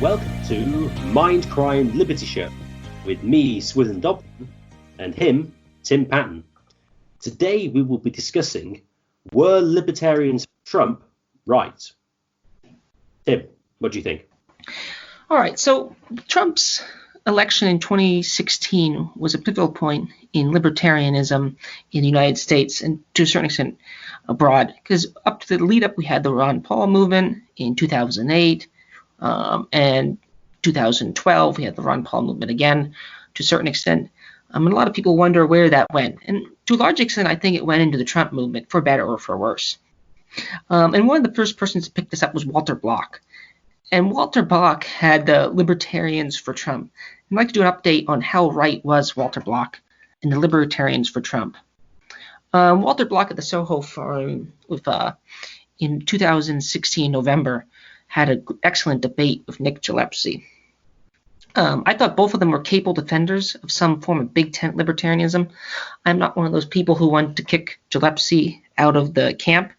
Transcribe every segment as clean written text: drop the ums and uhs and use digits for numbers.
Welcome to Mind Crime Liberty Show with me, Swithin Dobson, and him, Tim Patton. Today we will be discussing, were Libertarians for Trump right? Tim, what do you think? All right, so Trump's election in 2016 was a pivotal point in libertarianism in the United States and to a certain extent abroad, because up to the lead up we had the Ron Paul movement in 2008 and 2012 we had the Ron Paul movement again to a certain extent. And a lot of people wonder where that went, and to a large extent I think it went into the Trump movement, for better or for worse. And one of the first persons to pick this up was Walter Block. And Walter Block had the Libertarians for Trump. I'd like to do an update on how right was Walter Block and the Libertarians for Trump. Walter Block at the Soho Forum in 2016 November had an excellent debate with Nick Gillespie. I thought both of them were capable defenders of some form of big tent libertarianism. I'm not one of those people who want to kick Gillespie out of the camp,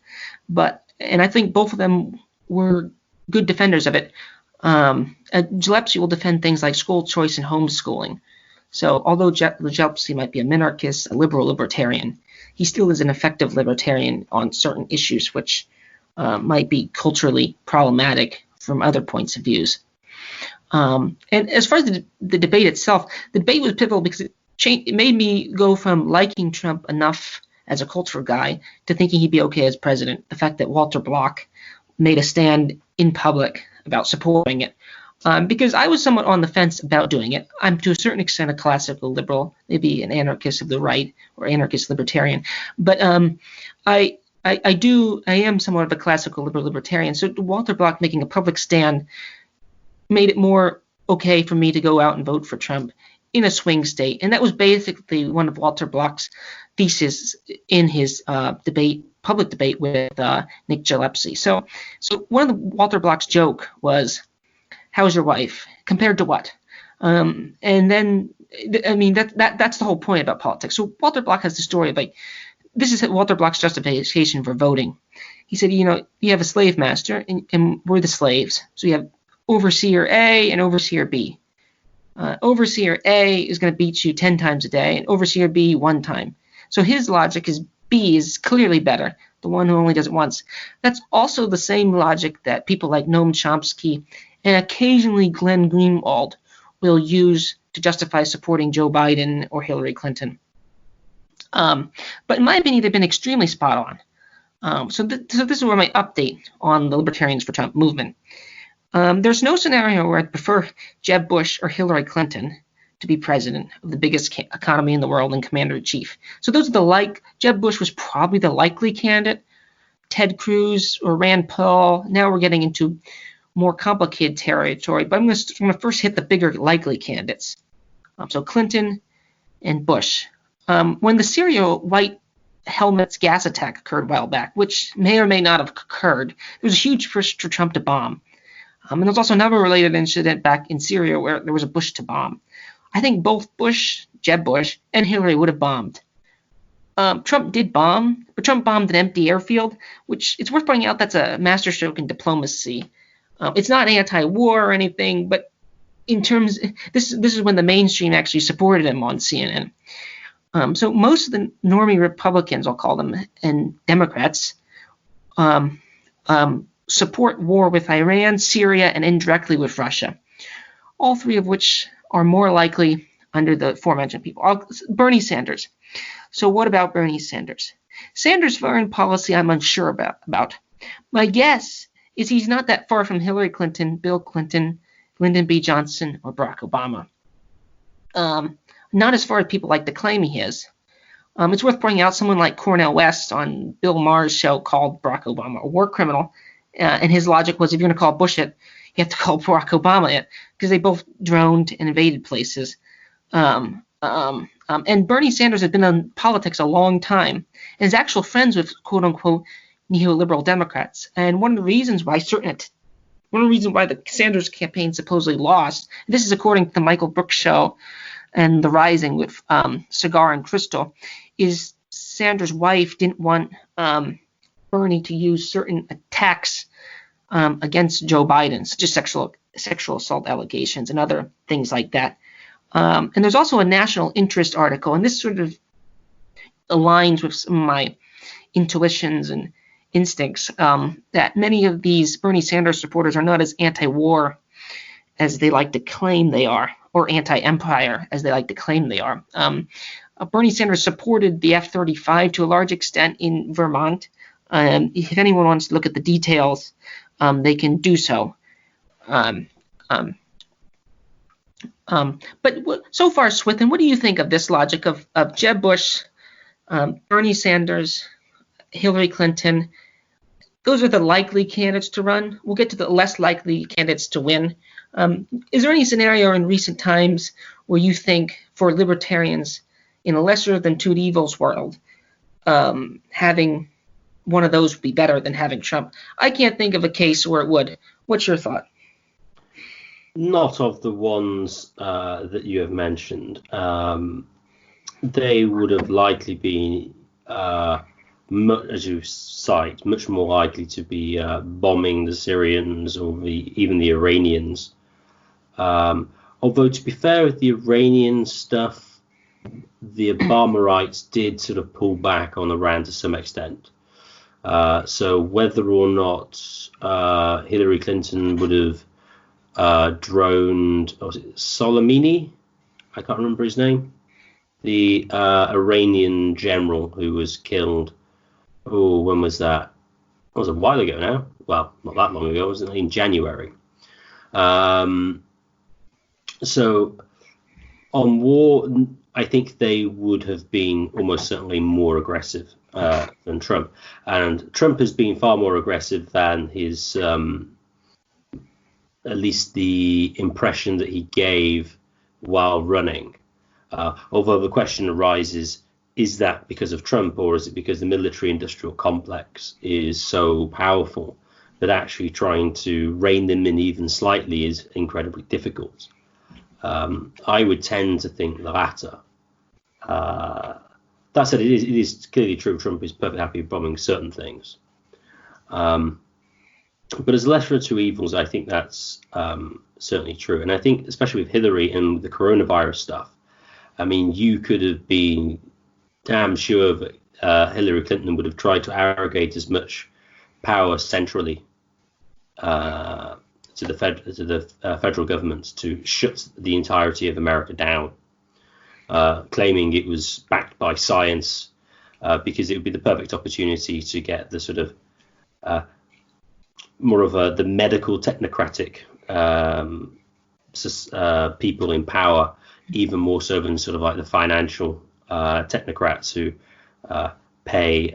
and I think both of them were good defenders of it. Gillespie will defend things like school choice and homeschooling. So although Gillespie might be a minarchist, a liberal libertarian, he still is an effective libertarian on certain issues which might be culturally problematic from other points of views. And as far as the debate itself, the debate was pivotal because it made me go from liking Trump enough as a cultural guy to thinking he'd be okay as president. The fact that Walter Block made a stand in public about supporting it, because I was somewhat on the fence about doing it. I'm to a certain extent a classical liberal, maybe an anarchist of the right or anarchist libertarian, but I am somewhat of a classical liberal libertarian. So Walter Block making a public stand made it more okay for me to go out and vote for Trump in a swing state, and that was basically one of Walter Block's thesis in his public debate with Nick Gillespie. So one of Walter Block's joke was, "How's your wife? Compared to what?" And then, I mean, that's the whole point about politics. So Walter Block has the story of, like, this is Walter Block's justification for voting. He said, you have a slave master, and we're the slaves. So you have overseer A and overseer B. Overseer A is going to beat you 10 times a day, and overseer B 1 time. So his logic is B is clearly better, the one who only does it once. That's also the same logic that people like Noam Chomsky and occasionally Glenn Greenwald will use to justify supporting Joe Biden or Hillary Clinton. But in my opinion, they've been extremely spot on. So this is where my update on the Libertarians for Trump movement. There's no scenario where I'd prefer Jeb Bush or Hillary Clinton to be president of the biggest economy in the world and commander-in-chief. So those are Jeb Bush was probably the likely candidate. Ted Cruz or Rand Paul. Now we're getting into more complicated territory, but I'm going to first hit the bigger likely candidates. So Clinton and Bush. When the Syria White Helmets gas attack occurred a while back, which may or may not have occurred, there was a huge push for Trump to bomb. And there was also another related incident back in Syria where there was a Bush to bomb. I think both Bush, Jeb Bush, and Hillary would have bombed. Trump did bomb, but Trump bombed an empty airfield, which it's worth pointing out that's a masterstroke in diplomacy. It's not anti-war or anything, but in terms, this is when the mainstream actually supported him on CNN. So most of the normie Republicans, I'll call them, and Democrats, support war with Iran, Syria, and indirectly with Russia, all three of which are more likely under the aforementioned people. Bernie Sanders. So what about Bernie Sanders? Sanders' foreign policy I'm unsure about. My guess is he's not that far from Hillary Clinton, Bill Clinton, Lyndon B. Johnson, or Barack Obama. Not as far as people like to claim he is. It's worth pointing out someone like Cornel West on Bill Maher's show called Barack Obama a war criminal. And his logic was, if you're going to call Bush it, you have to call Barack Obama it, because they both droned and invaded places. And Bernie Sanders has been in politics a long time and is actual friends with quote-unquote neoliberal Democrats. And one of the reasons why the Sanders campaign supposedly lost, this is according to the Michael Brooks show and The Rising with Cigar and Crystal, is Sanders' wife didn't want Bernie to use certain attacks against Joe Biden, such as sexual sexual assault allegations and other things like that. And there's also a national interest article, and this sort of aligns with some of my intuitions and instincts, that many of these Bernie Sanders supporters are not as anti-war as they like to claim they are, or anti-empire as they like to claim they are. Bernie Sanders supported the F-35 to a large extent in Vermont. If anyone wants to look at the details, they can do so. But so far, Swithin, what do you think of this logic of Jeb Bush, Bernie Sanders, Hillary Clinton? Those are the likely candidates to run. We'll get to the less likely candidates to win. Is there any scenario in recent times where you think for libertarians in a lesser than two evils world, having one of those would be better than having Trump? I can't think of a case where it would. What's your thought? Not of the ones that you have mentioned. They would have likely been, as you cite, much more likely to be bombing the Syrians or even the Iranians. Although, to be fair, with the Iranian stuff, the Obamaites did sort of pull back on Iran to some extent. So whether or not Hillary Clinton would have droned, was it Soleimani? I can't remember his name. The Iranian general who was killed. Oh, when was that? It was a while ago now. Well, not that long ago. It was in January. So on war, I think they would have been almost certainly more aggressive than Trump. And Trump has been far more aggressive than his, at least the impression that he gave while running. Although the question arises, is that because of Trump, or is it because the military-industrial complex is so powerful that actually trying to rein them in even slightly is incredibly difficult? I would tend to think the latter. That said, it is clearly true Trump is perfectly happy bombing certain things. But as lesser of two evils, I think that's certainly true. And I think, especially with Hillary and the coronavirus stuff, I mean, you could have been damn sure that Hillary Clinton would have tried to arrogate as much power centrally to the federal government to shut the entirety of America down, claiming it was backed by science, because it would be the perfect opportunity to get the sort of more of the medical technocratic people in power, even more so than sort of like the financial technocrats who pay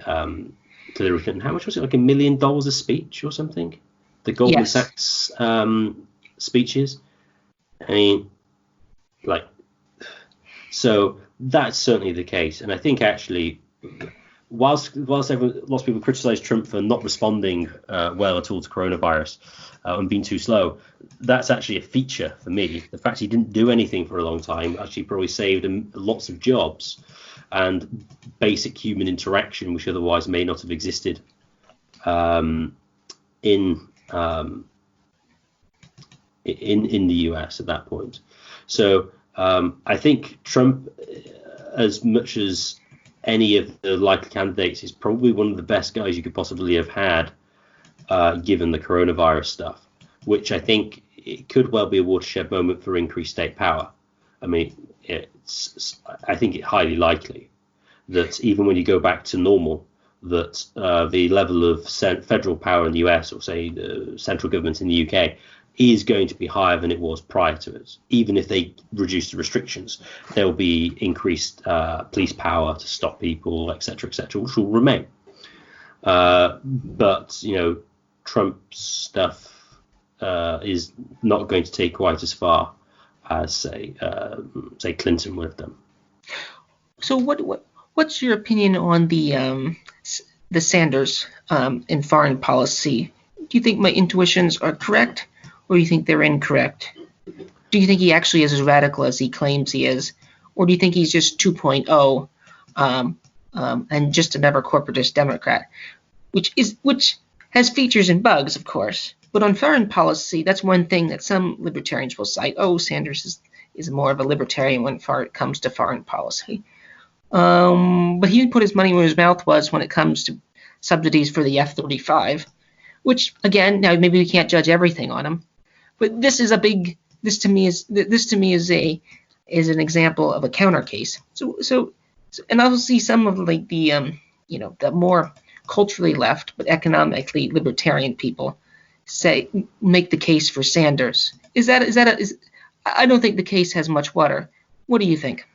Hillary Clinton. How much was it? Like $1 million a speech or something? The Goldman Sachs speeches. I mean, like, so that's certainly the case. And I think actually, whilst lots of people criticize Trump for not responding well at all to coronavirus and being too slow, that's actually a feature for me. The fact he didn't do anything for a long time actually probably saved him lots of jobs and basic human interaction, which otherwise may not have existed in the US at that point. So I think Trump, as much as any of the likely candidates, is probably one of the best guys you could possibly have had, given the coronavirus stuff, which I think it could well be a watershed moment for increased state power. I mean, I think it's highly likely that even when you go back to normal, that the level of federal power in the US, or say the central government in the UK, is going to be higher than it was prior to it. Even if they reduce the restrictions, there will be increased police power to stop people, etc., which will remain. But, you know, Trump's stuff is not going to take quite as far as, say Clinton would have done. So what's your opinion on the Sanders in foreign policy? Do you think my intuitions are correct, or do you think they're incorrect? Do you think he actually is as radical as he claims he is, or do you think he's just 2.0 and just another corporatist Democrat, which has features and bugs, of course, But on foreign policy, that's one thing that some libertarians will cite. Oh, Sanders is more of a libertarian when it comes to foreign policy. But he didn't put his money where his mouth was when it comes to subsidies for the F-35, which, again, now maybe we can't judge everything on him. But this is to me is an example of a counter case. So and I'll see some of like the more culturally left but economically libertarian people make the case for Sanders. I don't think the case has much water. What do you think?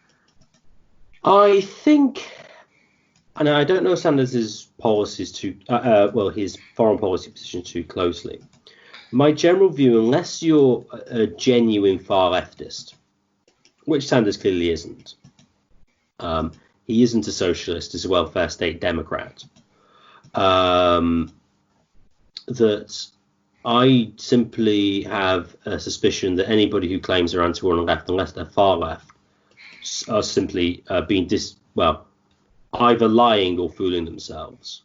I think, and I don't know Sanders' policies his foreign policy position too closely. My general view, unless you're a genuine far leftist, which Sanders clearly isn't, he isn't a socialist, he's a welfare state Democrat, that I simply have a suspicion that anybody who claims they're anti-war on the left, unless they're far left, are simply being either lying or fooling themselves.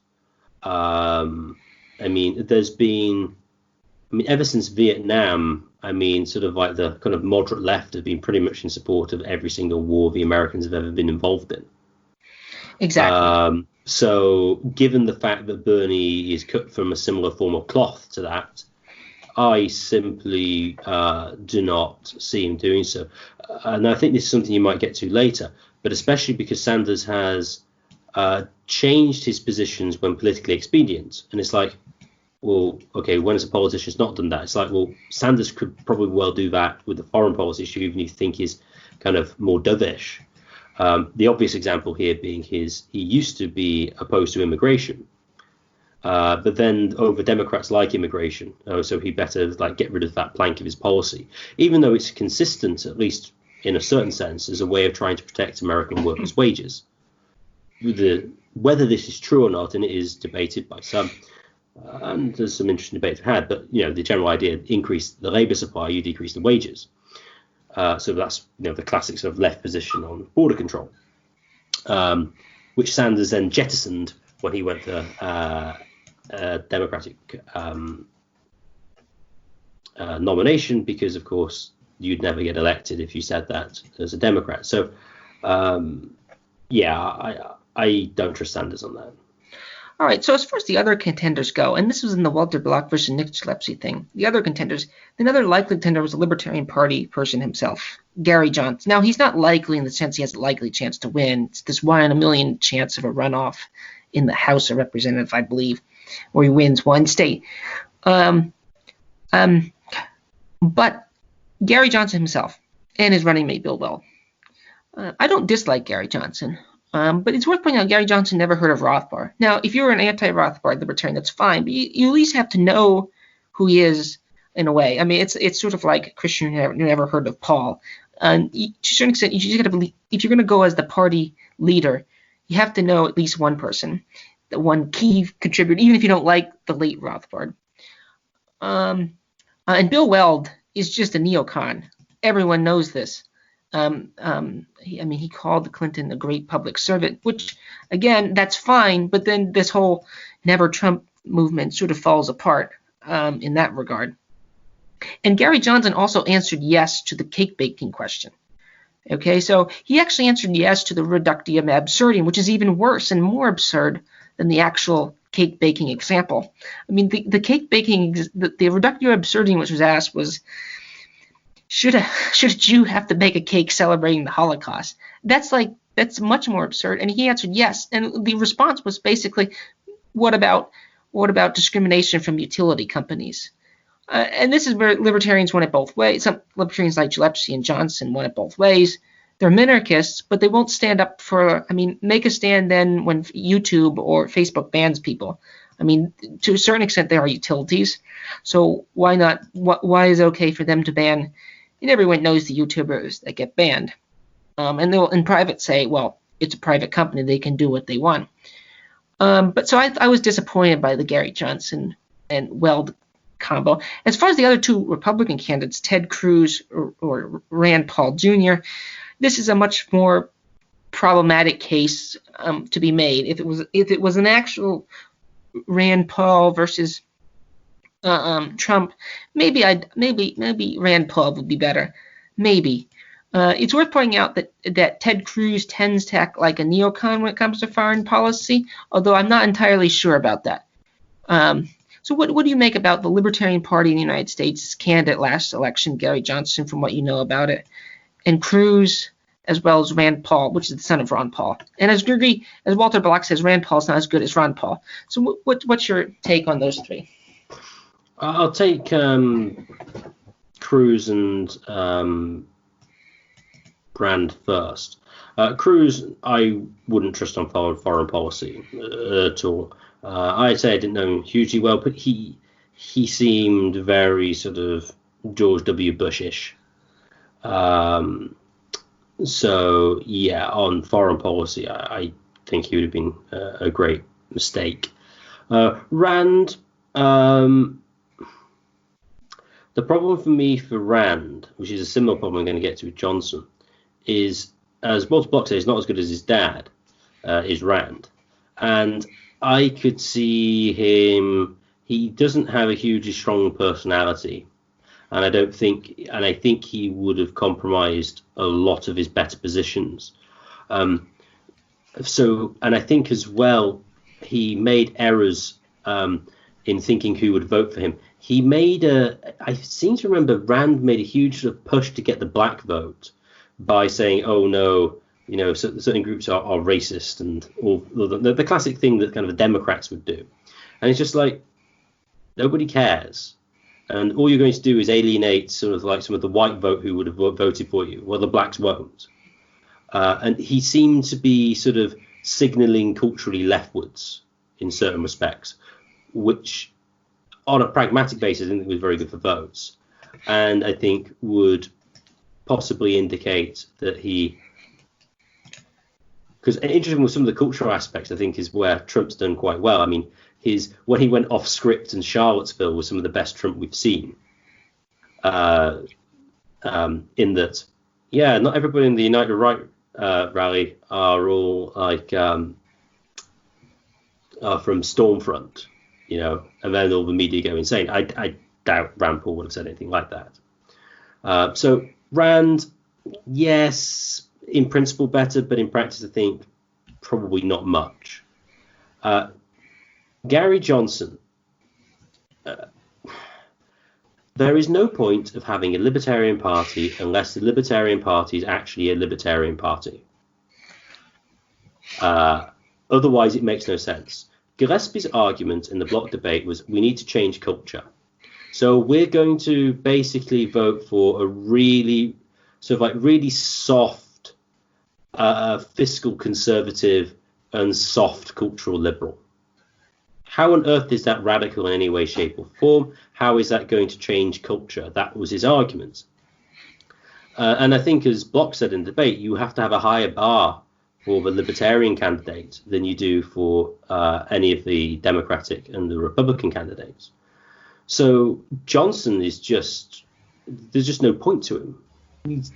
Ever since Vietnam, sort of like the kind of moderate left have been pretty much in support of every single war the Americans have ever been involved in. Exactly. So given the fact that Bernie is cut from a similar form of cloth to that, I simply do not see him doing so. And I think this is something you might get to later, but especially because Sanders has changed his positions when politically expedient. And it's like, well, okay, when has a politician's not done that? It's like, well, Sanders could probably well do that with the foreign policy issue, even if you think he's kind of more dovish. The obvious example here being he used to be opposed to immigration, but then Democrats like immigration, so he better get rid of that plank of his policy, even though it's consistent, at least in a certain sense, as a way of trying to protect American workers' wages. Whether this is true or not, and it is debated by some, and there's some interesting debates had, but the general idea: increase the labour supply, you decrease the wages. So that's the classic sort of left position on border control, which Sanders then jettisoned when he went to Democratic nomination, because of course you'd never get elected if you said that as a Democrat. So I don't trust Sanders on that. All right, so as far as the other contenders go, and this was in the Walter Block versus Nick Gillespie thing, the other contenders, another likely contender was the Libertarian Party person himself, Gary Johnson. Now, he's not likely in the sense he has a likely chance to win. It's this 1 in a million chance of a runoff in the House of Representatives, I believe, where he wins one state. But Gary Johnson himself and his running mate, Bill Weld. I don't dislike Gary Johnson. But it's worth pointing out Gary Johnson never heard of Rothbard. Now, if you're an anti-Rothbard libertarian, that's fine, but you at least have to know who he is in a way. It's sort of like Christian who never heard of Paul. To a certain extent, you just got to believe, if you're going to go as the party leader, you have to know at least one person, the one key contributor, even if you don't like the late Rothbard. And Bill Weld is just a neocon. Everyone knows this. He called Clinton a great public servant, which, again, that's fine. But then this whole Never Trump movement sort of falls apart in that regard. And Gary Johnson also answered yes to the cake baking question. Okay, so he actually answered yes to the reductio absurdum, which is even worse and more absurd than the actual cake baking example. The cake baking, the reductio absurdum which was asked was, should a Jew have to bake a cake celebrating the Holocaust? That's much more absurd. And he answered yes. And the response was basically, what about discrimination from utility companies? And this is where libertarians want it both ways. Some libertarians like Gillespie and Johnson want it both ways. They're minarchists, but they won't stand up for, make a stand then when YouTube or Facebook bans people. To a certain extent, they are utilities. So why not? Why is it okay for them to ban? And everyone knows the YouTubers that get banned. And they'll in private say, well, it's a private company. They can do what they want. But so I was disappointed by the Gary Johnson and Weld combo. As far as the other two Republican candidates, Ted Cruz or Rand Paul Jr., this is a much more problematic case to be made. If it was an actual Rand Paul versus Trump, maybe Rand Paul would be better. Maybe. It's worth pointing out that Ted Cruz tends to act like a neocon when it comes to foreign policy, although I'm not entirely sure about that. So what do you make about the Libertarian Party in the United States candidate last election, Gary Johnson, from what you know about it, and Cruz, as well as Rand Paul, which is the son of Ron Paul? And as Walter Block says, Rand Paul's not as good as Ron Paul. So what's your take on those three? I'll take Cruz and Rand first. Cruz, I wouldn't trust on foreign policy at all. I'd say I didn't know him hugely well, but he seemed very sort of George W. Bush-ish. So yeah, on foreign policy, I think he would have been a great mistake. Rand, the problem for me for Rand, which is a similar problem I'm going to get to with Johnson, is, as Walter Block says, not as good as his dad, is Rand. And I could see him, he doesn't have a hugely strong personality. And I think he would have compromised a lot of his better positions. And I think as well, he made errors in thinking who would vote for him. I seem to remember Rand made a huge sort of push to get the black vote by saying, oh no, certain groups are racist and all the classic thing that kind of the Democrats would do. And it's just like, nobody cares. And all you're going to do is alienate sort of like some of the white vote who would have voted for you. Well, the blacks won't. And he seemed to be sort of signaling culturally leftwards in certain respects, which on a pragmatic basis, I think was very good for votes. And I think would possibly indicate that because interesting with some of the cultural aspects, I think is where Trump's done quite well. I mean, when he went off script in Charlottesville was some of the best Trump we've seen. In that, yeah, not everybody in the United Right rally are all like are from Stormfront, and then all the media go insane. I doubt Rand Paul would have said anything like that. So Rand, yes, in principle better, but in practice I think probably not much. Gary Johnson, there is no point of having a Libertarian Party unless the Libertarian Party is actually a Libertarian Party. Otherwise, it makes no sense. Gillespie's argument in the Block debate was we need to change culture. So we're going to basically vote for a really soft fiscal conservative and soft cultural liberal. How on earth is that radical in any way, shape or form? How is that going to change culture? That was his argument. And I think, as Block said in the debate, you have to have a higher bar for the Libertarian candidate than you do for any of the Democratic and the Republican candidates. So Johnson is there's just no point to him.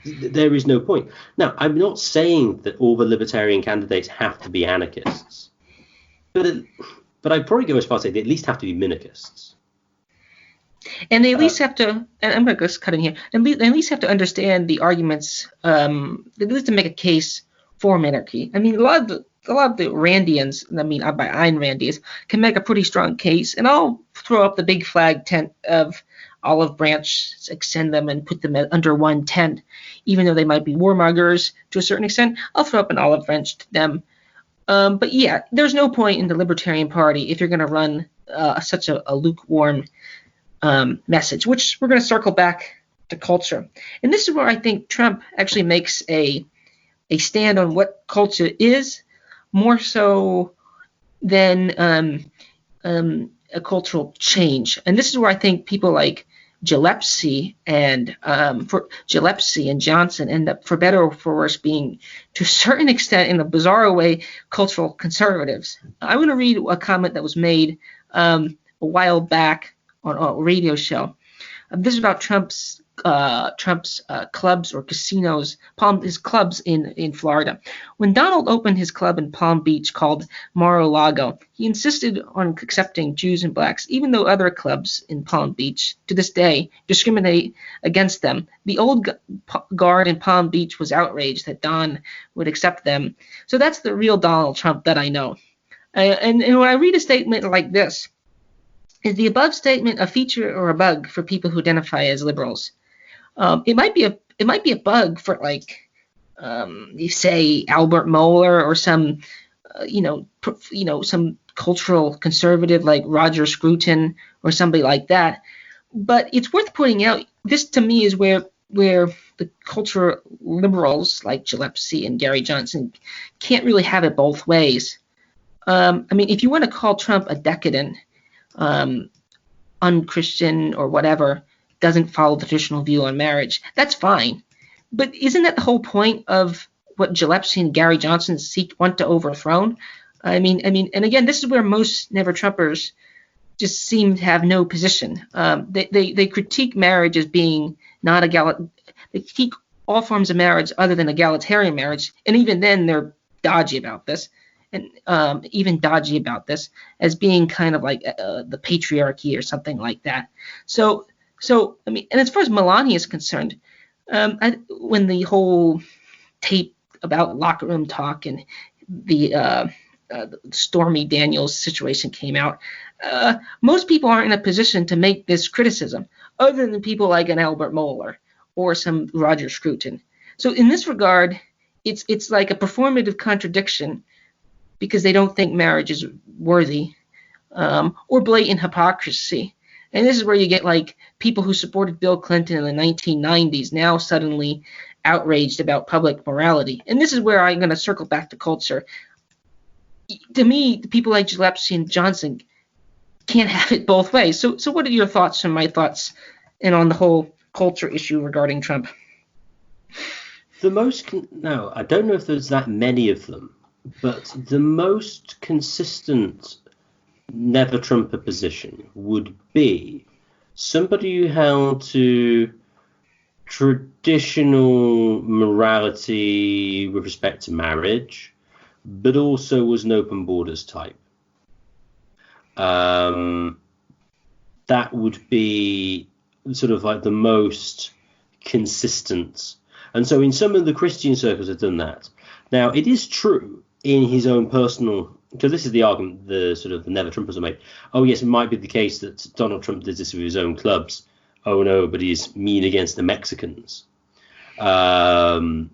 There is no point. Now, I'm not saying that all the Libertarian candidates have to be anarchists, but I'd probably go as far as say they at least have to be minarchists. And they at least have to, and I'm going to just cut in here, and they at least have to understand the arguments, at least to make a case for minarchy. I mean, a lot of the Randians, by Ayn Randians, can make a pretty strong case, and I'll throw up the big flag tent of olive branch, extend them and put them under one tent, even though they might be warmongers to a certain extent. I'll throw up an olive branch to them. But yeah, there's no point in the Libertarian Party if you're going to run such a lukewarm message, which we're going to circle back to culture. And this is where I think Trump actually makes a stand on what culture is, more so than a cultural change. And this is where I think people like Gillespie and Johnson end up, for better or for worse, being, to a certain extent, in a bizarre way, cultural conservatives. I'm going to read a comment that was made a while back on a radio show. This is about Trump's Trump's clubs or casinos, his clubs in Florida. When Donald opened his club in Palm Beach called Mar-a-Lago, he insisted on accepting Jews and blacks, even though other clubs in Palm Beach to this day discriminate against them. The old guard in Palm Beach was outraged that Don would accept them. So that's the real Donald Trump that I know. And when I read a statement like this, is the above statement a feature or a bug for people who identify as liberals? It might be a bug for, like, you say Albert Mohler or some some cultural conservative like Roger Scruton or somebody like that. But it's worth pointing out, this to me is where the cultural liberals like Gillespie and Gary Johnson can't really have it both ways. I mean, if you want to call Trump a decadent, unchristian or whatever, doesn't follow the traditional view on marriage, that's fine. But isn't that the whole point of what Gillespie and Gary Johnson want to overthrow? I mean, and again, this is where most never-Trumpers just seem to have no position. They critique marriage as being not they critique all forms of marriage other than egalitarian marriage, and even then they're dodgy about this. And even dodgy about this as being kind of like the patriarchy or something like that. So I mean, and as far as Melania is concerned, when the whole tape about locker room talk and the Stormy Daniels situation came out, most people aren't in a position to make this criticism, other than people like an Albert Mohler or some Roger Scruton. So in this regard, it's like a performative contradiction, because they don't think marriage is worthy, or blatant hypocrisy. And this is where you get like people who supported Bill Clinton in the 1990s now suddenly outraged about public morality. And this is where I'm going to circle back to culture. To me, people like Gillespie and Johnson can't have it both ways. So what are your thoughts on my thoughts and on the whole culture issue regarding Trump? No, I don't know if there's that many of them. But the most consistent never-Trumper position would be somebody who held to traditional morality with respect to marriage, but also was an open borders type. That would be sort of like the most consistent. And so in some of the Christian circles have done that. Now, it is true in his own personal, because this is the argument the sort of the never-Trumpers have made. Oh, yes, it might be the case that Donald Trump did this with his own clubs. Oh, no, but he's mean against the Mexicans, amongst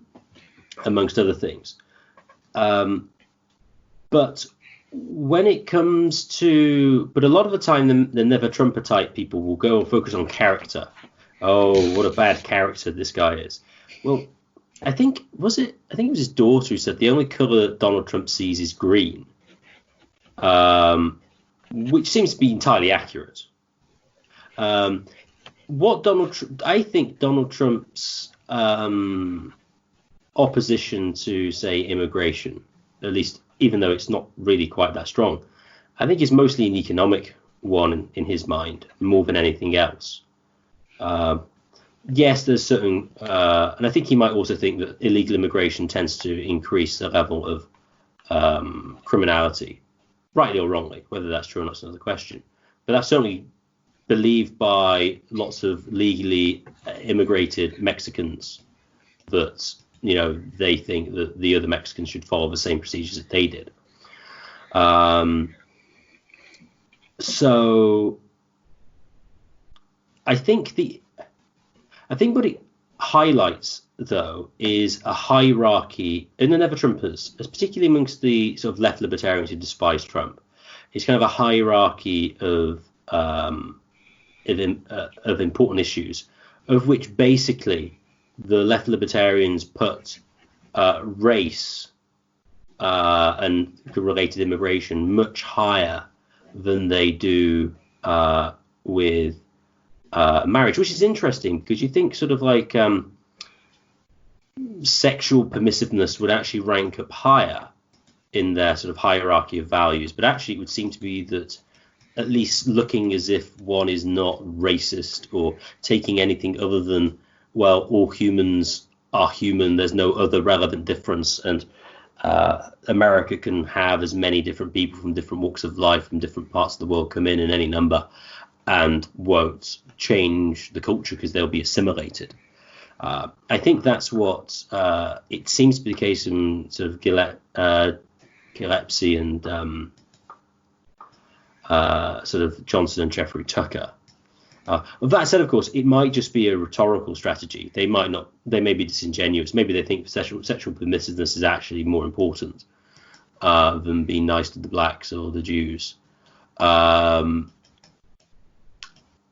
other things. But when it comes to, but a lot of the time, the never-Trumper type people will go and focus on character. Oh, what a bad character this guy is. Well, I think it was his daughter who said the only color Donald Trump sees is green, which seems to be entirely accurate. I think Donald Trump's opposition to, say, immigration, at least even though it's not really quite that strong, I think is mostly an economic one in his mind more than anything else. Yes, there's certain, and I think he might also think that illegal immigration tends to increase the level of criminality, rightly or wrongly. Whether that's true or not is another question. But that's certainly believed by lots of legally immigrated Mexicans, that they think that the other Mexicans should follow the same procedures that they did. So I think what it highlights, though, is a hierarchy in the never-Trumpers, particularly amongst the sort of left libertarians who despise Trump. It's kind of a hierarchy of important issues, of which basically the left libertarians put race and related immigration much higher than they do with marriage, which is interesting because you think sort of like sexual permissiveness would actually rank up higher in their sort of hierarchy of values, but actually it would seem to be that at least looking as if one is not racist or taking anything other than, well, all humans are human, there's no other relevant difference, and America can have as many different people from different walks of life from different parts of the world come in any number and won't change the culture because they'll be assimilated. I think that's what it seems to be the case in sort of Gillespie and sort of Johnson and Jeffrey Tucker. With that said, of course, it might just be a rhetorical strategy. They may be disingenuous. Maybe they think sexual permissiveness is actually more important than being nice to the blacks or the Jews.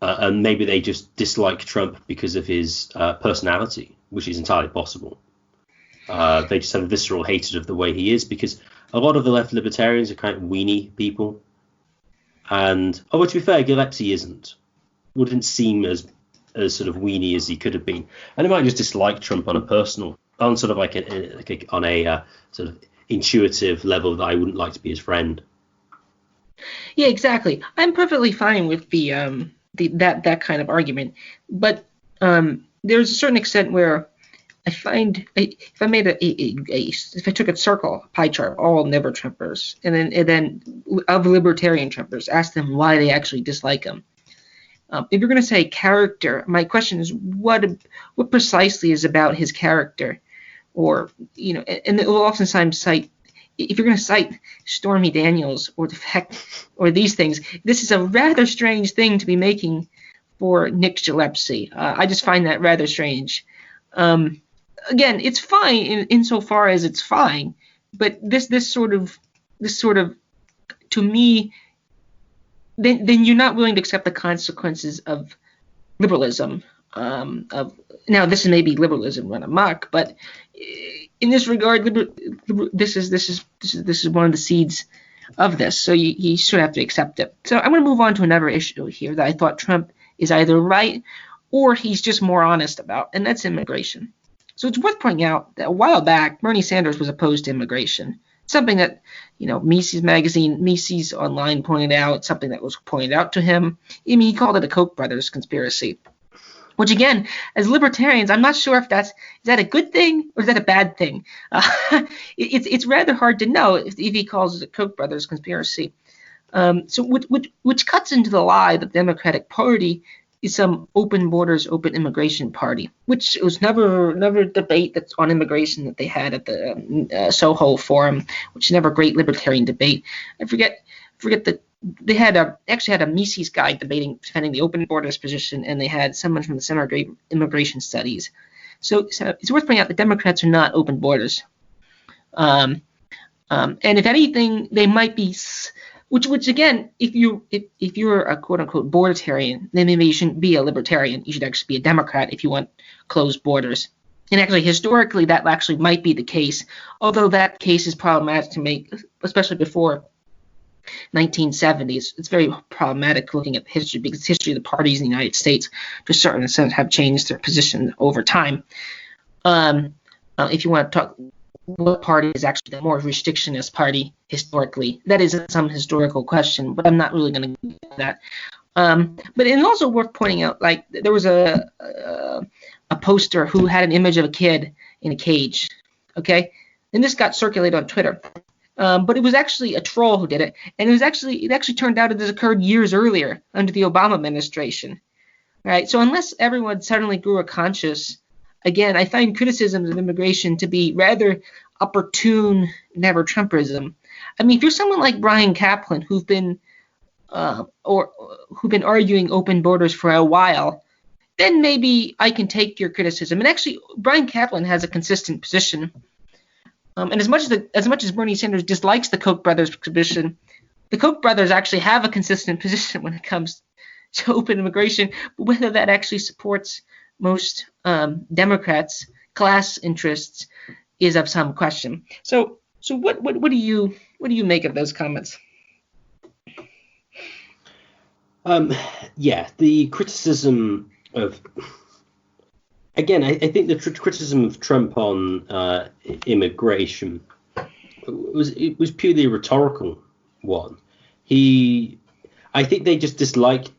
And maybe they just dislike Trump because of his personality, which is entirely possible. They just have a visceral hatred of the way he is, because a lot of the left libertarians are kind of weenie people. And, to be fair, Gillespie wouldn't seem as sort of weenie as he could have been. And they might just dislike Trump on a personal, on sort of like on a sort of intuitive level that I wouldn't like to be his friend. Yeah, exactly. I'm perfectly fine with that kind of argument, but there's a certain extent where I find if I made if I took a circle, a pie chart, all never Trumpers, and then of libertarian Trumpers, ask them why they actually dislike them. If you're going to say character, my question is what precisely is about his character, or and it will oftentimes cite. If you're going to cite Stormy Daniels or the fact or these things, this is a rather strange thing to be making for Nick Gillespie. I just find that rather strange. Again, it's fine insofar as it's fine, but this sort of to me, then you're not willing to accept the consequences of liberalism. Now this may be liberalism run amok, but in this regard, this is one of the seeds of this, so you should have to accept it. So I'm going to move on to another issue here that I thought Trump is either right or he's just more honest about, and that's immigration. So it's worth pointing out that a while back, Bernie Sanders was opposed to immigration, something that Mises Online pointed out, something that was pointed out to him. I mean, he called it a Koch brothers conspiracy. Which again, as libertarians, I'm not sure if is that a good thing or is that a bad thing. It's rather hard to know if he calls it a Koch brothers conspiracy. So which cuts into the lie that the Democratic Party is some open borders, open immigration party, which was never a debate that's on immigration that they had at the Soho Forum, which is never a great libertarian debate. I forget that. They actually had a Mises guy defending the open borders position, and they had someone from the Center for Immigration Studies. So it's worth pointing out that Democrats are not open borders. And if anything, they might be, which again, if you're a quote unquote bordertarian, then maybe you shouldn't be a libertarian. You should actually be a Democrat if you want closed borders. And actually, historically, that actually might be the case, although that case is problematic to make, especially before 1970s. It's very problematic looking at history, because history of the parties in the United States, to a certain extent, have changed their position over time. If you want to talk, what party is actually the more restrictionist party historically? That is some historical question, but I'm not really going to get into that. But it's also worth pointing out, like there was a poster who had an image of a kid in a cage. Okay, and this got circulated on Twitter. But it was actually a troll who did it, and it actually turned out it had occurred years earlier under the Obama administration. Right? So unless everyone suddenly grew a conscience, again, I find criticisms of immigration to be rather opportune never-Trumperism. I mean, if you're someone like Brian Kaplan, who've been arguing open borders for a while, then maybe I can take your criticism. And actually, Brian Kaplan has a consistent position. And as much as Bernie Sanders dislikes the Koch brothers position, the Koch brothers actually have a consistent position when it comes to open immigration. But whether that actually supports most Democrats' class interests is of some question. So what do you make of those comments? The criticism of. Again, I think the criticism of Trump on immigration was purely a rhetorical one. I think they just disliked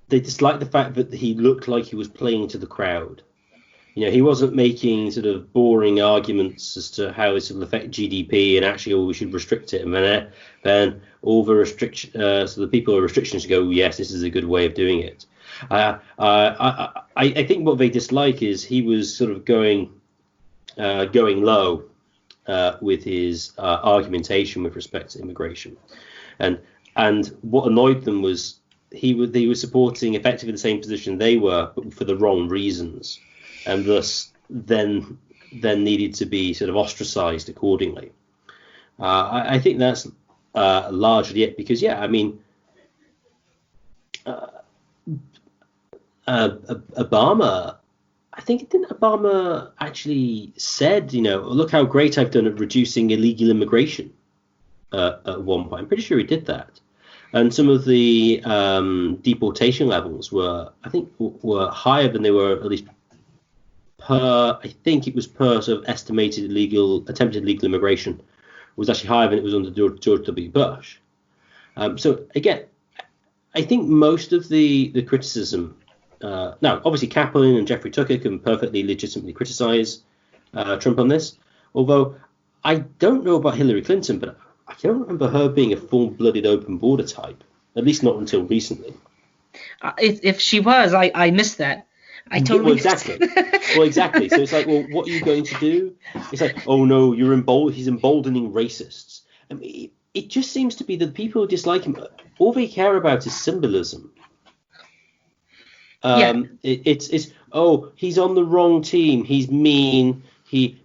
the fact that he looked like he was playing to the crowd. He wasn't making sort of boring arguments as to how it will affect GDP and actually, we should restrict it. And then all the restriction, so the people with restrictions go, yes, this is a good way of doing it. I think what they dislike is he was sort of going low with his argumentation with respect to immigration, and what annoyed them was they were supporting effectively the same position they were, but for the wrong reasons, and thus then needed to be sort of ostracized accordingly. I think that's largely it, because Obama, I think, didn't Obama actually said, look how great I've done at reducing illegal immigration at one point. I'm pretty sure he did that. And some of the deportation levels were higher than they were, at least per sort of attempted legal immigration was actually higher than it was under George W. Bush. So again, I think most of the criticism, now obviously Kaplan and Jeffrey Tucker can perfectly legitimately criticize Trump on this, although I don't know about Hillary Clinton, but I don't remember her being a full-blooded open border type, at least not until recently. If she was, I missed that. I totally exactly. Well, exactly. So it's like, well, what are you going to do? It's like, oh no, he's emboldening racists. I mean, it just seems to be that people who dislike him, all they care about is symbolism. It's he's on the wrong team. He's mean. He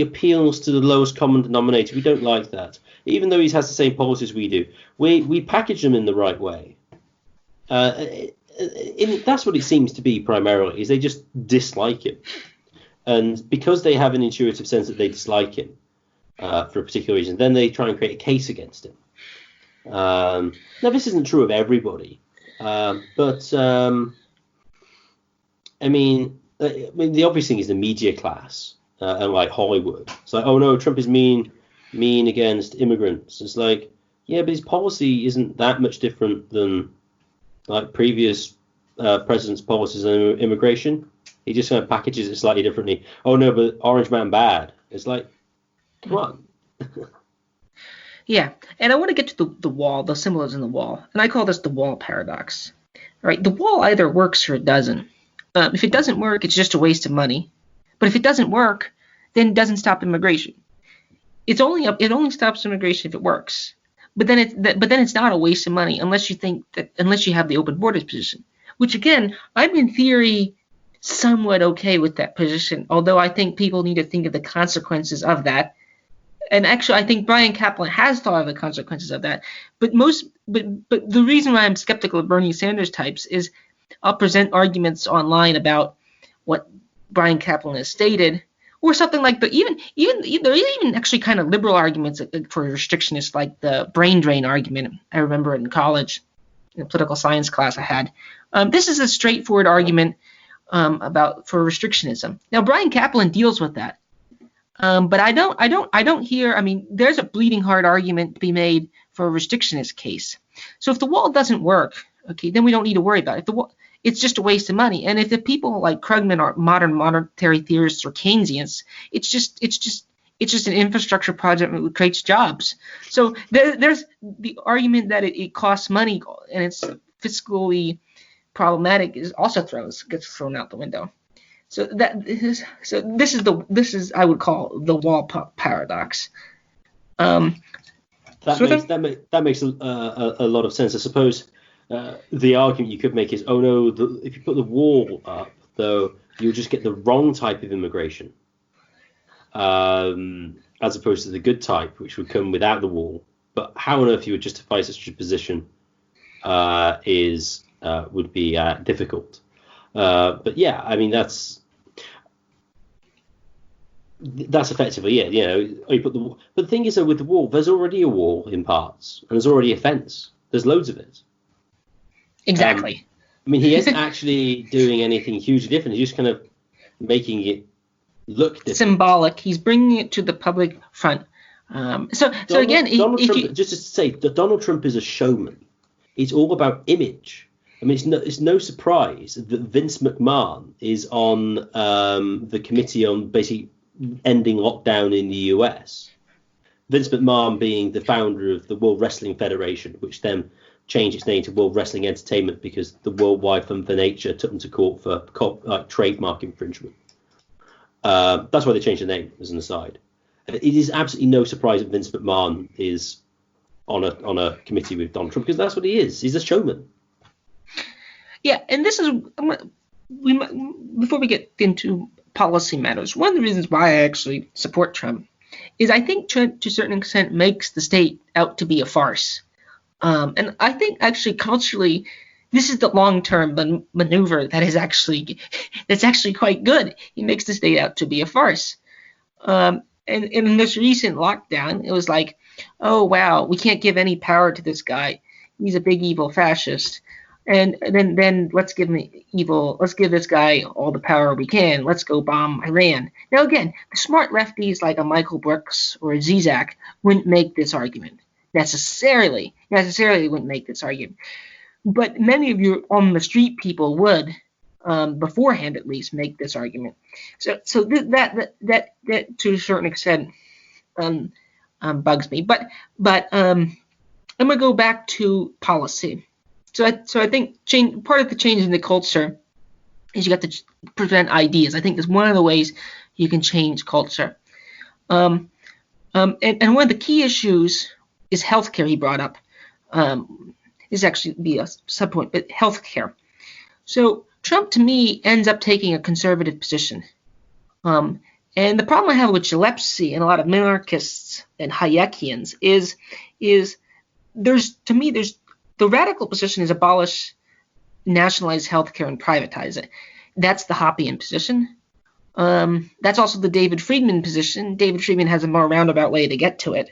appeals to the lowest common denominator. We don't like that, even though he has the same policies we do. We package them in the right way. That's what it seems to be primarily, is they just dislike him, and because they have an intuitive sense that they dislike him for a particular reason, then they try and create a case against him. Now, this isn't true of everybody, but the obvious thing is the media class and like Hollywood. It's like, oh no, Trump is mean against immigrants. It's like, yeah, but his policy isn't that much different than like previous presidents' policies on immigration. He just kind of packages it slightly differently. Oh no, but Orange Man bad. It's like, come on. Yeah, and I want to get to the wall, the symbolism in the wall, and I call this the wall paradox. All right, the wall either works or it doesn't. If it doesn't work, it's just a waste of money. But if it doesn't work, then it doesn't stop immigration. It only stops immigration if it works. But then it's not a waste of money unless you have the open borders position. Which again, I'm in theory somewhat okay with that position, although I think people need to think of the consequences of that. And actually, I think Brian Kaplan has thought of the consequences of that. But the reason why I'm skeptical of Bernie Sanders types is I'll present arguments online about what Brian Kaplan has stated, or something like the even there is even actually kind of liberal arguments for restrictionists, like the brain drain argument. I remember in college, in a political science class I had. This is a straightforward argument for restrictionism. Now Brian Kaplan deals with that, but I don't hear. I mean, there's a bleeding heart argument to be made for a restrictionist case. So if the wall doesn't work, okay, then we don't need to worry about it. It's just a waste of money. And if the people like Krugman are modern monetary theorists or Keynesians, it's just an infrastructure project that creates jobs. So there's the argument that it costs money and it's fiscally problematic is also gets thrown out the window. So this is I would call the wall paradox. That makes a lot of sense. I suppose the argument you could make is, oh no, if you put the wall up, though, you'll just get the wrong type of immigration, as opposed to the good type, which would come without the wall. But how on earth you would justify such a position would be difficult. But yeah, I mean that's effectively it. You put the. But the thing is, though, with the wall, there's already a wall in parts, and there's already a fence. There's loads of it. Exactly. I mean, he isn't actually doing anything hugely different. He's just kind of making it look different. Symbolic. He's bringing it to the public front. So again, Donald if Trump, you, just to say that Donald Trump is a showman. It's all about image. I mean, it's no surprise that Vince McMahon is on the committee on basically ending lockdown in the US. Vince McMahon being the founder of the World Wrestling Federation, which then changed its name to World Wrestling Entertainment because the Worldwide Fund for Nature took them to court for trademark infringement. That's why they changed the name, as an aside. It is absolutely no surprise that Vince McMahon is on a committee with Donald Trump, because that's what he is. He's a showman. yeah, and this is before we get into policy matters. One of the reasons why I actually support Trump is I think Trump, to a certain extent, makes the state out to be a farce. And I think actually culturally, this is the long-term maneuver that's actually quite good. He makes the state out to be a farce. And in this recent lockdown, it was like, oh wow, we can't give any power to this guy. He's a big evil fascist. And then let's give this guy all the power we can. Let's go bomb Iran. Now again, the smart lefties like a Michael Brooks or a Zizek wouldn't make this argument. Necessarily wouldn't make this argument. But many of you on the street people would, beforehand at least, make this argument. So that to a certain extent bugs me. But I'm gonna go back to policy. So I think part of the change in the culture is you got to present ideas. I think that's one of the ways you can change culture. And one of the key issues is healthcare. He brought up. This actually be a subpoint, but healthcare. So Trump, to me, ends up taking a conservative position. And the problem I have with Gillespie and a lot of minarchists and Hayekians is there's the radical position is abolish, nationalize healthcare and privatize it. That's the Hoppian position. That's also the David Friedman position. David Friedman has a more roundabout way to get to it.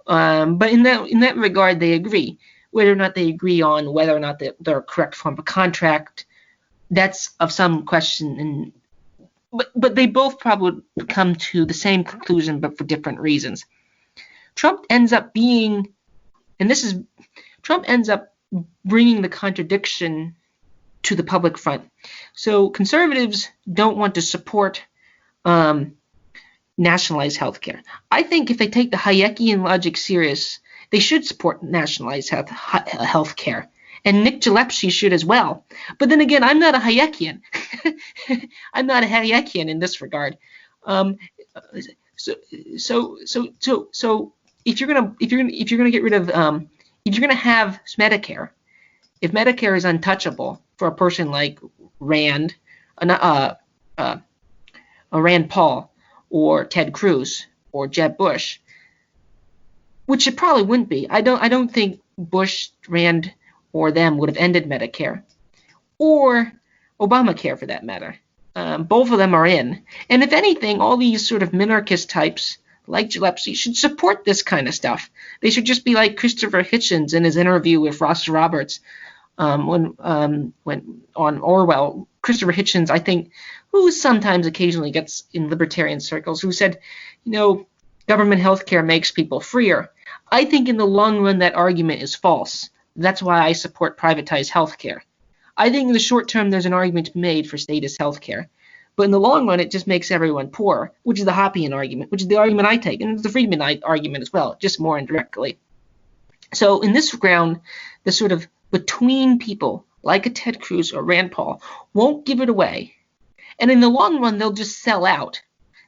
But in that regard, they agree. Whether or not they agree on whether or not they're a correct form of contract, that's of some question. But they both probably come to the same conclusion, but for different reasons. Trump ends up bringing the contradiction to the public front. So conservatives don't want to support nationalized healthcare. I think if they take the Hayekian logic serious, they should support nationalized healthcare. And Nick Gillespie should as well. But then again, I'm not a Hayekian. I'm not a Hayekian in this regard. So if you're gonna get rid of if you're gonna have Medicare, if Medicare is untouchable for a person like Rand Paul or Ted Cruz or Jeb Bush, which it probably wouldn't be. I don't think Bush, Rand, or them would have ended Medicare, or Obamacare for that matter. Both of them are in. And if anything, all these sort of minarchist types like Gillespie should support this kind of stuff. They should just be like Christopher Hitchens in his interview with Ross Roberts when on Orwell. Christopher Hitchens, I think, who sometimes occasionally gets in libertarian circles, who said, government health care makes people freer. I think in the long run that argument is false. That's why I support privatized health care. I think in the short term there's an argument to be made for statist health care. But in the long run, it just makes everyone poor, which is the Hoppian argument, which is the argument I take, and it's the Friedman argument as well, just more indirectly. So in this ground, the sort of between people, like a Ted Cruz or Rand Paul, won't give it away. And in the long run, they'll just sell out.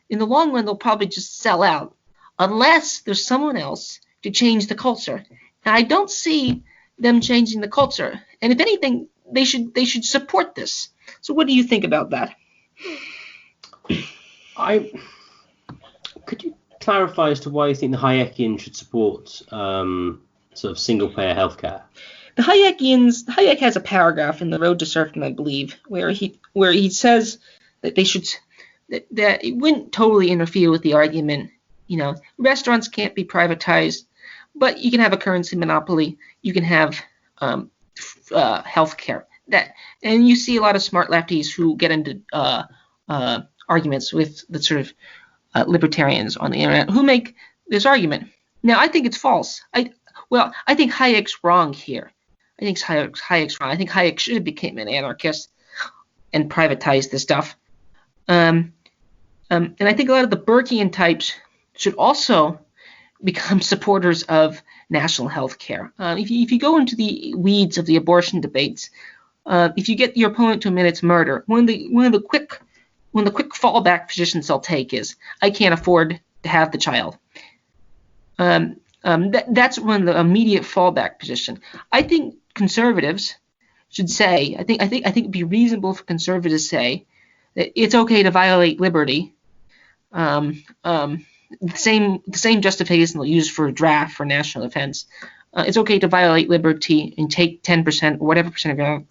In the long run, they'll probably just sell out, unless there's someone else to change the culture. And I don't see them changing the culture. And if anything, they should support this. So what do you think about that? Could you clarify as to why you think the Hayekian should support sort of single-payer healthcare? Hayek has a paragraph in The Road to Serfdom, I believe, where he says that they should that it wouldn't totally interfere with the argument. Restaurants can't be privatized, but you can have a currency monopoly. You can have healthcare. And you see a lot of smart lefties who get into arguments with the sort of libertarians on the internet who make this argument. Now, I think it's false. I think Hayek's wrong here. I think Hayek's wrong. I think Hayek should have become an anarchist and privatized the stuff. And I think a lot of the Burkean types should also become supporters of national health care. If you go into the weeds of the abortion debates, if you get your opponent to admit it's murder, one of the quick fallback positions they'll take is, I can't afford to have the child. That's one of the immediate fallback position. I think conservatives should say, I think it'd be reasonable for conservatives to say that it's okay to violate liberty. The same justification they'll use for a draft for national defense. It's okay to violate liberty and take 10% or whatever percent of your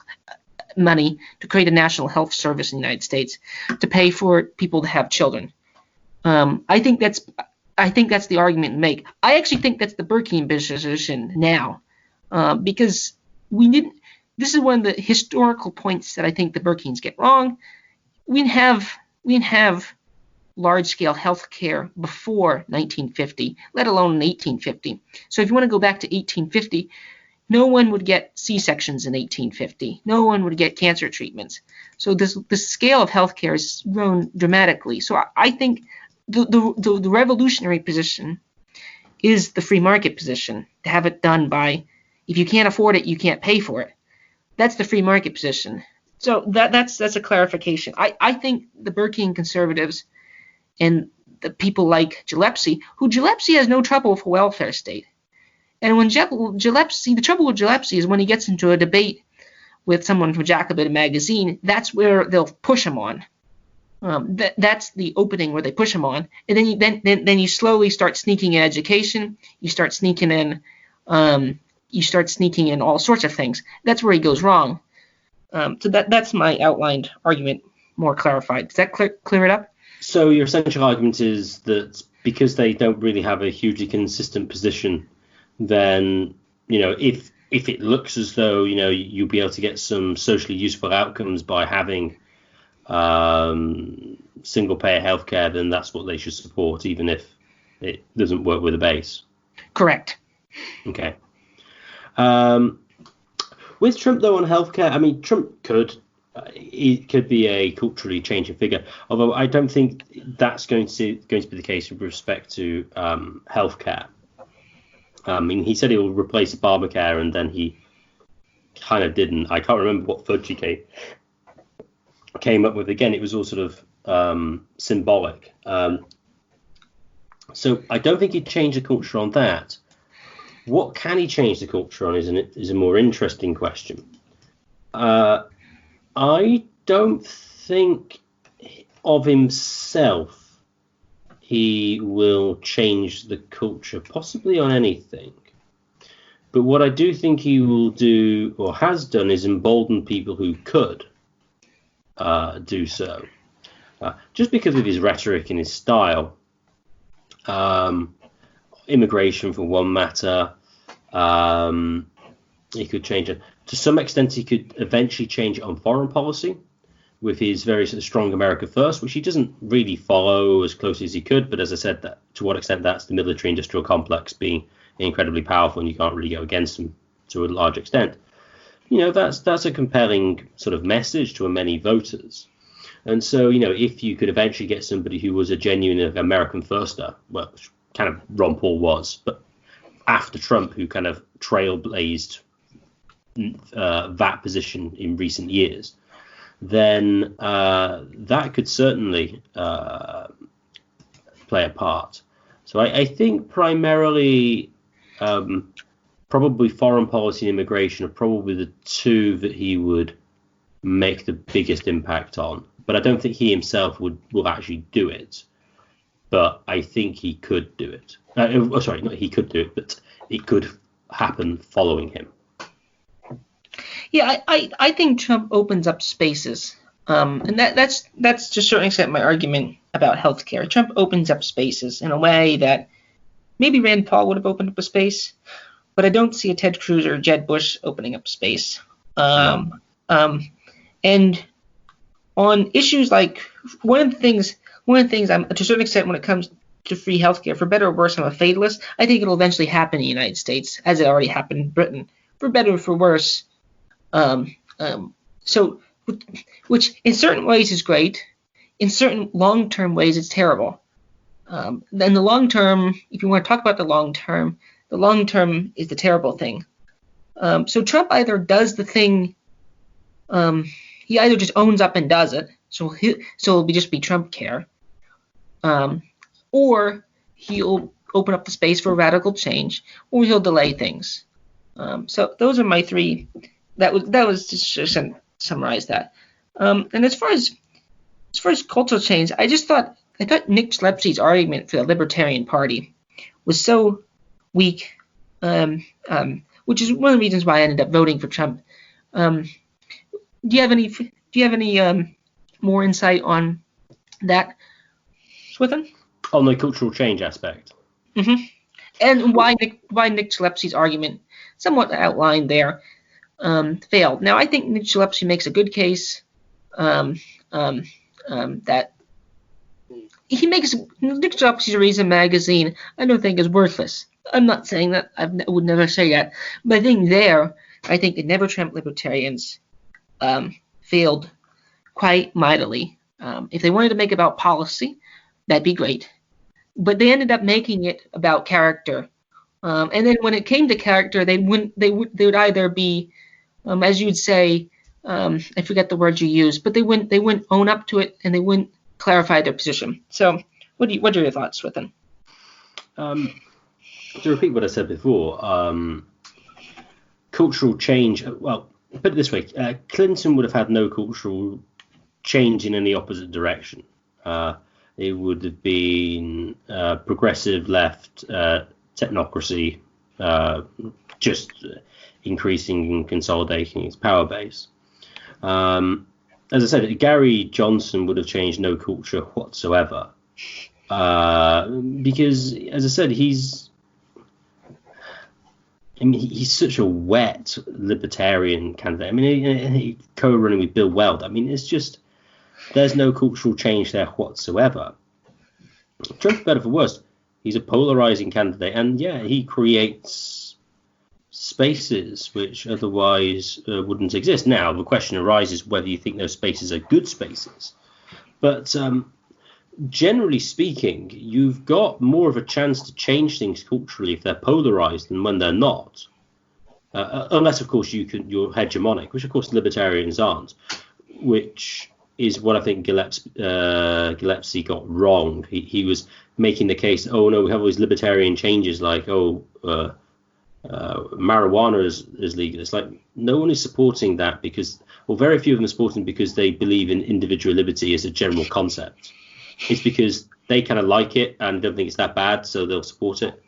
money to create a national health service in the United States to pay for people to have children. I think that's the argument to make. I actually think that's the Burkean position now, because this is one of the historical points that I think the Burkeans get wrong. We didn't have large-scale health care before 1950, let alone in 1850. So if you want to go back to 1850, no one would get C-sections in 1850. No one would get cancer treatments. So the scale of health care has grown dramatically. So I think the revolutionary position is the free market position, to have it done by, if you can't afford it, you can't pay for it. That's the free market position. So that's a clarification. I think the Burkean conservatives and the people like Gillespie has no trouble with a welfare state. And when Gillespie, the trouble with Gillespie is when he gets into a debate with someone from Jacobin magazine, that's where they'll push him on. That's the opening where they push him on, and then you slowly start sneaking in education. You start sneaking in all sorts of things. That's where he goes wrong. So that's my outlined argument, more clarified. Does that clear it up? So your essential argument is that because they don't really have a hugely consistent position, then, if it looks as though, you'll be able to get some socially useful outcomes by having single payer healthcare, then that's what they should support, even if it doesn't work with the base. Correct. Okay. With Trump though on healthcare, I mean, Trump could be a culturally changing figure, although I don't think that's going to be the case with respect to healthcare. I mean, he said he will replace Obamacare, and then he kind of didn't. I can't remember what fudge he came up with. Again, it was all sort of symbolic. So I don't think he'd change the culture on that. What can he change the culture on is a more interesting question. I don't think of himself he will change the culture, possibly on anything. But what I do think he will do, or has done, is embolden people who could do so. Just because of his rhetoric and his style. Immigration, for one matter, he could change it. To some extent, he could eventually change it on foreign policy with his very sort of strong America first, which he doesn't really follow as closely as he could. But as I said, that to what extent that's the military-industrial complex being incredibly powerful, and you can't really go against them to a large extent. That's a compelling sort of message to many voters. And so, if you could eventually get somebody who was a genuine American firster, well, kind of Ron Paul was, but after Trump, who kind of trailblazed that position in recent years, then that could certainly play a part. So I think primarily probably foreign policy and immigration are probably the two that he would make the biggest impact on. But I don't think he himself will actually do it. But I think he could do it. Not he could do it, but it could happen following him. Yeah, I think Trump opens up spaces, and that's to a certain extent my argument about healthcare. Trump opens up spaces in a way that maybe Rand Paul would have opened up a space, but I don't see a Ted Cruz or Jeb Bush opening up space. And on issues like one of the things I'm to a certain extent when it comes to free healthcare. For better or worse, I'm a fatalist. I think it'll eventually happen in the United States, as it already happened in Britain. For better or for worse. So, which in certain ways is great. In certain long-term ways, it's terrible. Then the long term, if you want to talk about the long term is the terrible thing. So Trump either does the thing, he either just owns up and does it, so it'll just be Trump care, or he'll open up the space for radical change, or he'll delay things. So those are my three. That was just to summarize that. And as far as cultural change, I thought Nick Schlepsky's argument for the Libertarian Party was so weak, which is one of the reasons why I ended up voting for Trump. Do you have any more insight on that, Swithin? On the cultural change aspect. Mm-hmm. And why Nick Schlepsky's argument, somewhat outlined there, failed. Now, I think Nick Schlepsky makes a good case that he makes. Nick Schlepsky's Reason magazine, I don't think is worthless. I'm not saying that. I would never say that. But I think the Never Trump Libertarians failed quite mightily. If they wanted to make it about policy, that'd be great. But they ended up making it about character. And then when it came to character, they would either be, as you'd say, I forget the word you used, but they wouldn't own up to it, and they wouldn't clarify their position. So, what are your thoughts with them? To repeat what I said before, cultural change. Well, put it this way: Clinton would have had no cultural change in any opposite direction. It would have been progressive left technocracy, just increasing and consolidating its power base. As I said, Gary Johnson would have changed no culture whatsoever, because, as I said, he's such a wet libertarian candidate. I mean, he co-running with Bill Weld. I mean, it's just there's no cultural change there whatsoever. Trump, for better or for worse, he's a polarizing candidate, and yeah, he creates spaces which otherwise wouldn't exist. Now, the question arises whether you think those spaces are good spaces. But generally speaking, you've got more of a chance to change things culturally if they're polarized than when they're not. Unless, of course, you're hegemonic, which, of course, libertarians aren't, which is what I think Gillespie got wrong. He was making the case, oh, no, we have all these libertarian changes like, marijuana is legal. It's like no one is supporting that because, well, very few of them are supporting because they believe in individual liberty as a general concept. It's because they kind of like it and don't think it's that bad, so they'll support it.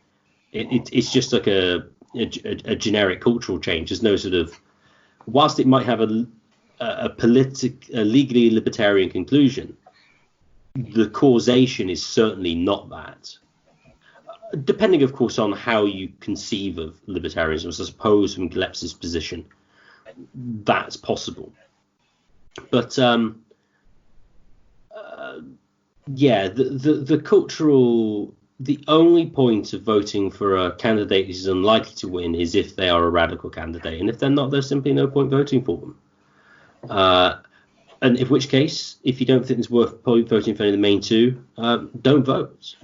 It's just like a generic cultural change. There's no sort of, whilst it might have a legally libertarian conclusion, the causation is certainly not that. Depending, of course, on how you conceive of libertarianism, so I suppose from Gillespie's position, that's possible. But yeah, the cultural, the only point of voting for a candidate who's unlikely to win is if they are a radical candidate, and if they're not, there's simply no point voting for them. And in which case, if you don't think it's worth voting for any of the main two, don't vote.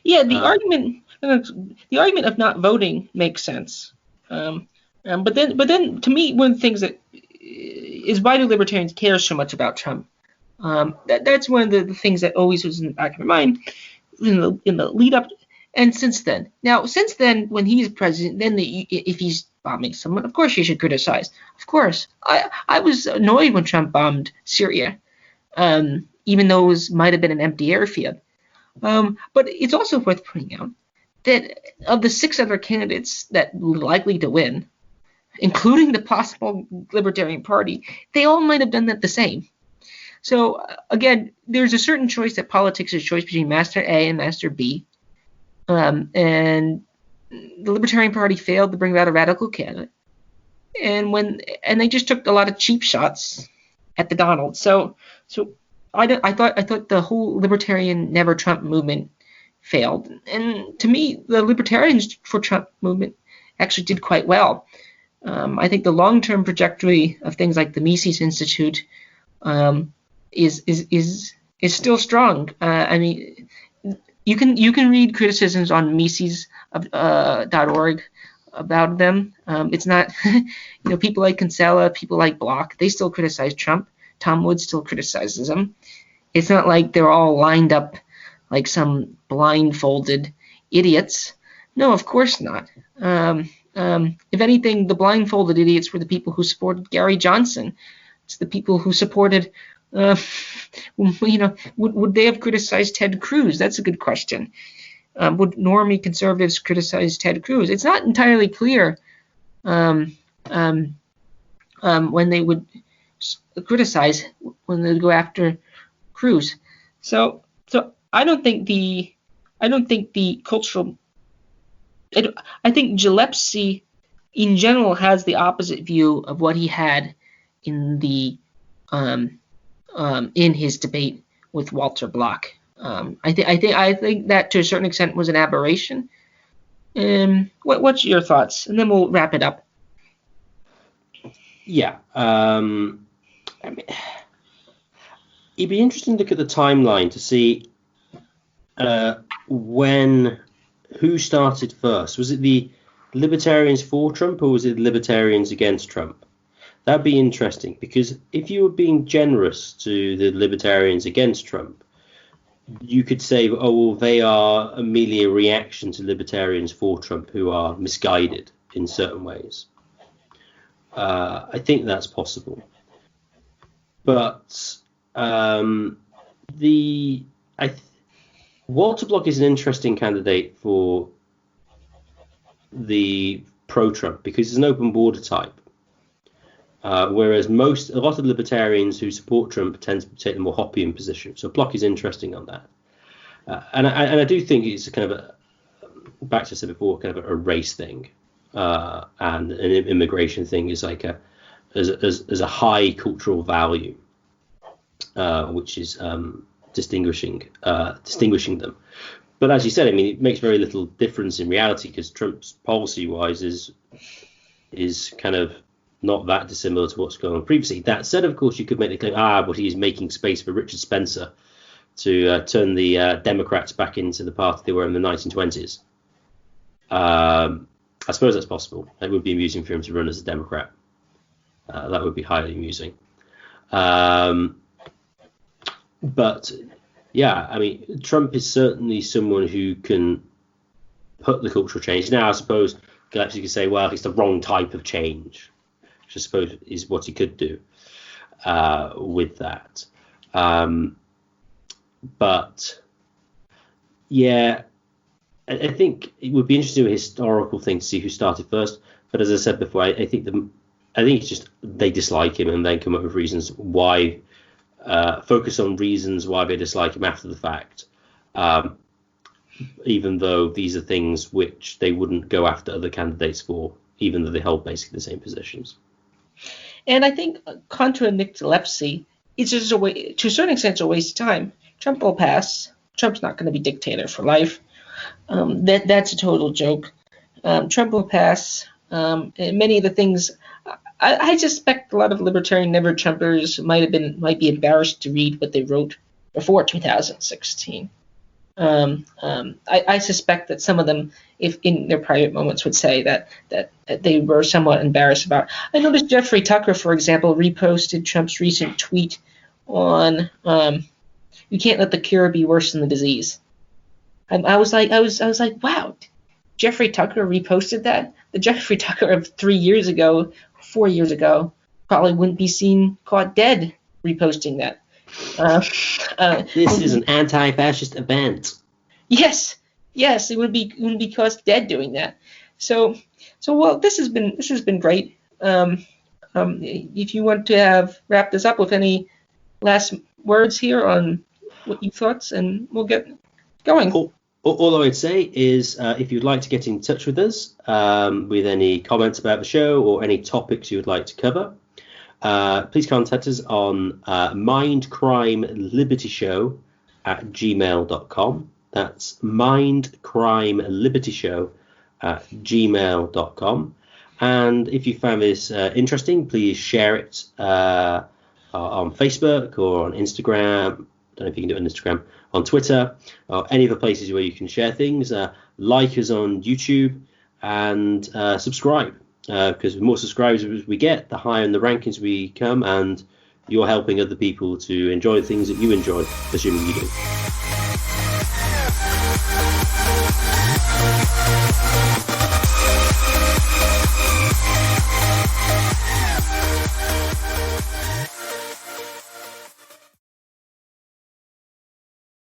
Yeah, the argument of not voting makes sense. But then, to me, one of the things that is why do libertarians care so much about Trump? That's one of the things that always was in the back of my mind in the lead up, and since then. Now, since then, when he's president, then if he's bombing someone, of course you should criticize. Of course, I was annoyed when Trump bombed Syria, even though it might have been an empty airfield. But it's also worth pointing out that of the 6 other candidates that were likely to win, including the possible Libertarian Party, they all might have done that the same. So, again, there's a certain choice that politics is a choice between Master A and Master B. And the Libertarian Party failed to bring about a radical candidate. And they just took a lot of cheap shots at the Donald. So I thought the whole libertarian Never Trump movement failed. And to me, the Libertarians for Trump movement actually did quite well. I think the long-term trajectory of things like the Mises Institute is still strong. I mean, you can read criticisms on Mises.org about them. It's not, people like Kinsella, people like Block, they still criticize Trump. Tom Woods still criticizes him. It's not like they're all lined up like some blindfolded idiots. No, of course not. If anything, the blindfolded idiots were the people who supported Gary Johnson. It's the people who supported, would they have criticized Ted Cruz? That's a good question. Would normie conservatives criticize Ted Cruz? It's not entirely clear when they would criticize, when they would go after Cruz. So I don't think the cultural. I think Gillespie, in general, has the opposite view of what he had in the in his debate with Walter Block. I think that to a certain extent was an aberration. What's your thoughts? And then we'll wrap it up. Yeah. I mean, it'd be interesting to look at the timeline to see who started first. Was it the Libertarians for Trump, or was it the Libertarians against Trump? That'd be interesting, because if you were being generous to the Libertarians against Trump, you could say, oh, well, they are merely a reaction to Libertarians for Trump who are misguided in certain ways. I think that's possible. But Walter Block is an interesting candidate for the pro-Trump because he's an open border type. Whereas a lot of libertarians who support Trump tend to take the more Hoppian position. So Block is interesting on that. And I do think it's kind of back to what I said before, kind of a race thing. And an immigration thing is like as a high cultural value, which is distinguishing them. But as you said, I mean, it makes very little difference in reality because Trump's policy-wise is kind of not that dissimilar to what's going on previously. That said, of course, you could make the claim, but he's making space for Richard Spencer to turn the Democrats back into the party they were in the 1920s. I suppose that's possible. It would be amusing for him to run as a Democrat. That would be highly amusing. But yeah, I mean, Trump is certainly someone who can put the cultural change. Now, I suppose Gillespie could say, well, it's the wrong type of change, which I suppose is what he could do with that. But yeah, I think it would be interesting, a historical thing to see who started first. But as I said before, I think it's just they dislike him and then come up with reasons why. Focus on reasons why they dislike him after the fact, even though these are things which they wouldn't go after other candidates for, even though they hold basically the same positions. And I think, contra Nick Gillespie, it's just to a certain extent, a waste of time. Trump will pass. Trump's not going to be dictator for life. That's a total joke. Trump will pass. And many of the things. I suspect a lot of libertarian never-Trumpers might be embarrassed to read what they wrote before 2016. I suspect that some of them, if in their private moments, would say that they were somewhat embarrassed about. I noticed Jeffrey Tucker, for example, reposted Trump's recent tweet on "You can't let the cure be worse than the disease." I was like, wow, Jeffrey Tucker reposted that. The Jeffrey Tucker of 4 years ago, probably wouldn't be seen caught dead reposting that. This is an anti-fascist event. Yes, it wouldn't be caught dead doing that. So well, this has been great. If you want to wrap this up with any last words here on what you thoughts, and we'll get going. All I would say is if you'd like to get in touch with us with any comments about the show or any topics you would like to cover, please contact us on mindcrimelibertyshow@gmail.com. That's mindcrimelibertyshow@gmail.com. And if you found this interesting, please share it on Facebook or on Instagram. I don't know if you can do it on Instagram, on Twitter, or any other places where you can share things. Like us on YouTube and subscribe, because the more subscribers we get, the higher in the rankings we come, and you're helping other people to enjoy the things that you enjoy, assuming you do.